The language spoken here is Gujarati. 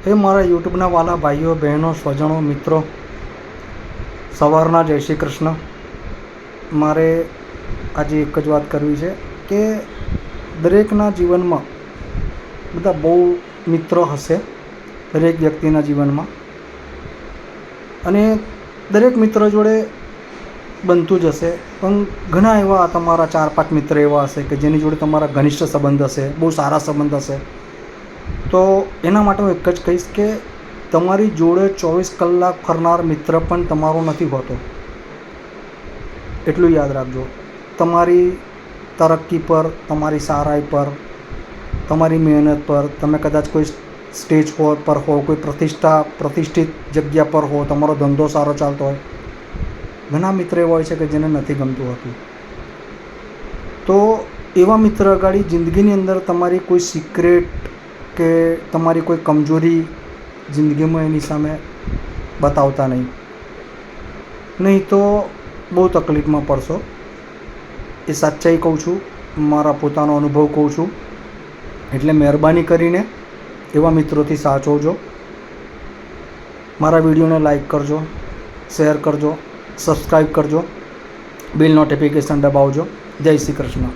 એ મારા યુટ્યુબના વાલા ભાઈઓ બહેનો સ્વજનો મિત્રો, સવારના જય શ્રી કૃષ્ણ. મારે આજે એક જ વાત કરવી છે કે દરેકના જીવનમાં બધા બહુ મિત્રો હશે, દરેક વ્યક્તિના જીવનમાં, અને દરેક મિત્ર જોડે બનતું જ હશે. પણ ઘણા એવા તમારા 4-5 મિત્ર એવા હશે કે જેની જોડે તમારા ઘનિષ્ઠ સંબંધ હશે, બહુ સારા સંબંધ હશે. તો એના માટે હું એક જ કહીશ કે તમારી જોડે 24 કલાક ફરનાર મિત્ર પણ તમારો નથી હોતો. એટલું યાદ રાખજો. તમારી તરક્કી પર, તમારી સારાઈ પર, તમારી મહેનત પર, તમે કદાચ કોઈ સ્ટેજ પર હો, કોઈ પ્રતિષ્ઠિત જગ્યા પર હો, તમારો ધંધો સારો ચાલતો હોય, ઘણા મિત્ર એવા હોય છે કે જેને નથી ગમતું હોતું. તો એવા મિત્ર આગળ જિંદગીની અંદર તમારી કોઈ સિક્રેટ કે તમારી કોઈ કમજોરી જિંદગીમાં એની સામે બતાવતા નહીં તો બહુ તકલીફમાં પડશો. એ સાચ્ચાઈ કહું છું, મારા પોતાનો અનુભવ કહું છું. એટલે મહેરબાની કરીને એવા મિત્રોથી સાચવજો. મારા વિડીયોને લાઈક કરજો, શેર કરજો, સબસ્ક્રાઈબ કરજો, બેલ નોટિફિકેશન દબાવજો. જય શ્રી કૃષ્ણ.